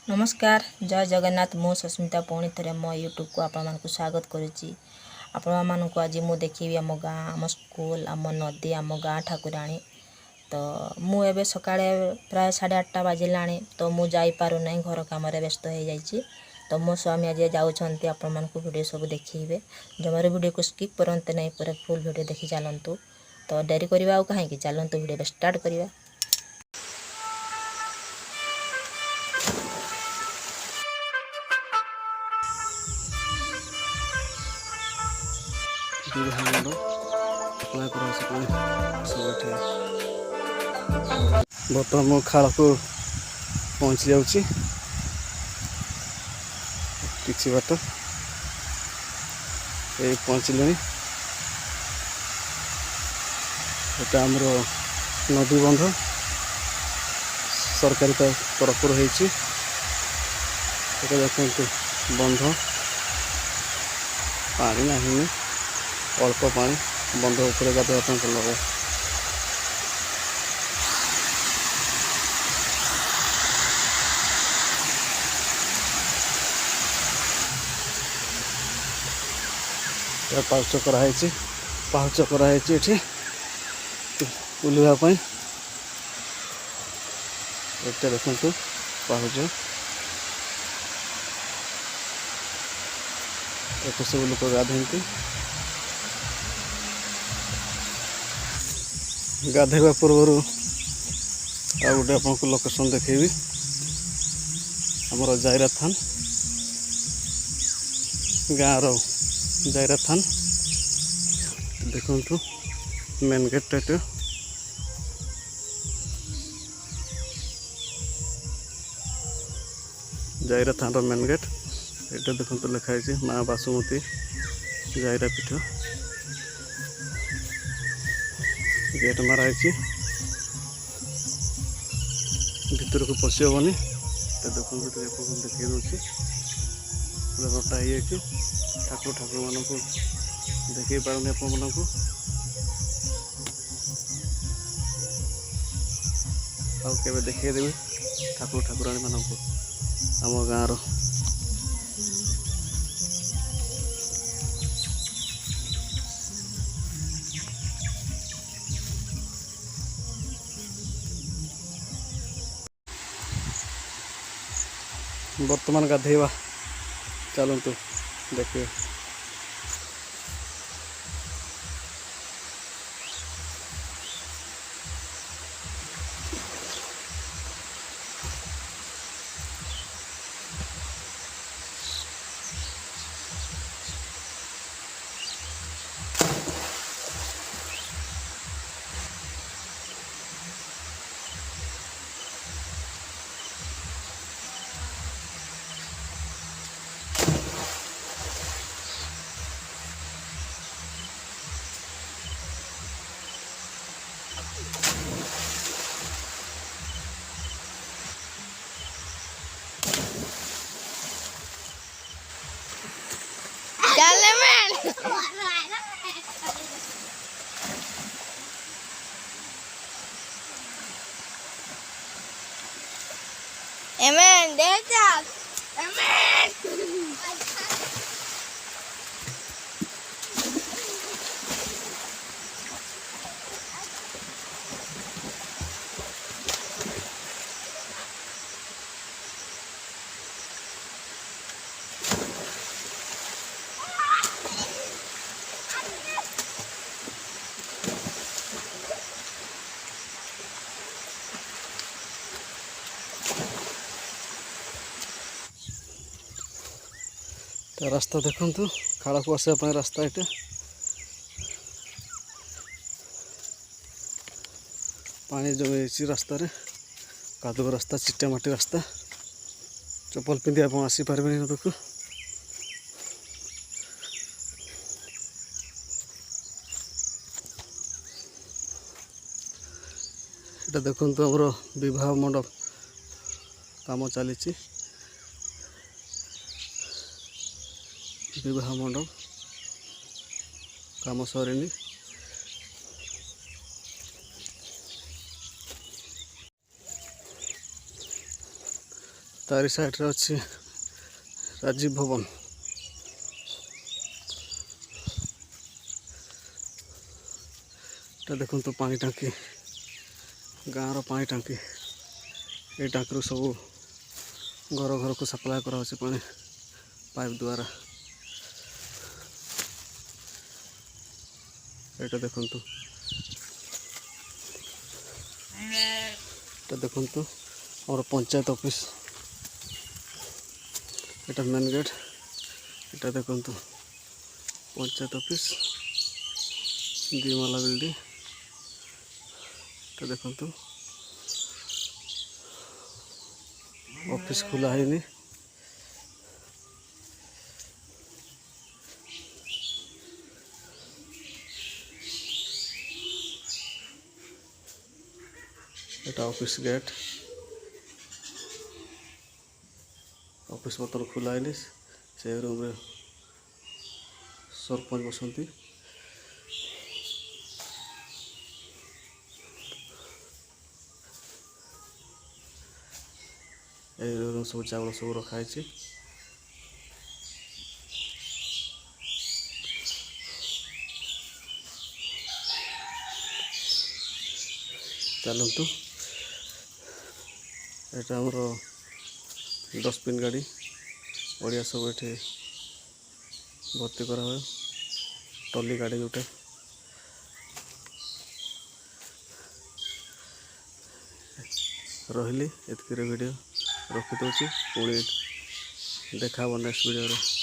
नमस्कार जय जगन्नाथ मु सस्मिता पुणी थे मो यूट्यूब को आपण स्वागत करुच्ची। आपण को आज मु देखी आम गाँ आम स्कूल आम नदी आम गाँ ठाकुराणी। तो मुझे सकाळे प्राय 8:30 बाजिला तो मु जापारू ना घर कम व्यस्त हो जाइए। तो मो स्वामी आज जाऊँच आपण भिडियो सब देखिए जमार भिडियो को स्किप करते नहीं पूरा फुल भिडियो देखी चलतु। तो डेरी करवा कहीं चलतु भिडियो स्टार्ट करवा। बर्तमान मु खाल को पहुँची जाऊँगी किसी बाट ये पहुँचले एटा आमर नदी बंध सरकारी तरफ होती देखते बंध पानी ना अल्प पानी बंध उपर गाधोवा लगे पाउच कराई पाउच कराई बुलवाई एटा देखु पाउच एक सब लोक गाधती गाधेवा पूर्वर आ गए आपको लोकेशन देखेबी आमर जायरा थान गाँव जायरा थान देखु मेन गेट ये जायरा थान मेन गेट ये देखो लिखाई माँ बासुमती जायरा पीठ गेट माराई भीतर को पशि हेनी तो देखो देखिए दूसरी पूरा रटा हो ठाकुर ठाकुर मान को देखे पारे आपण को आवे देखदेवी ठाकुर ठाकुराणी मान को आम गाँव वर्तमान गाधेवा चलतु देखिए Amen. There's us. Amen. तो रास्ता देखु खाड़ को आसवाई रास्ता ये पानी जमी रास्ता कादुआ रास्ता चिटामाटी रास्ता चप्पल पिंधि आप आसीपारे नदीक ये देखु आमर विवाह मंडप काम चली विवाह मंडप काम सरीनी तारी साइड रे अच्छी राजीव भवन। देखो तो पानी टांकी गाँव पानी टांकी ये टांकी सब घर घर को सप्लाय करा पानी पाइप द्वारा। ये देखु देखु और पंचायत ऑफिस ये मेन गेट ये देखु पंचायत ऑफिस दिमाला बिल्डिंग तो देखु ऑफिस खुला है नहीं এটা ऑफिस गेट ऑफिस बतल खुला है से रूम रे सरपंच बसंती रूम सब चावल सब रखाई चलतु एटा हमर डस्टबिन गाड़ी बढ़िया सब ये भर्ती करा हुए टली गाड़ी जोटे रही एतक वीडियो रखी दूसरी पुणी देखा नेक्स्ट वीडियो।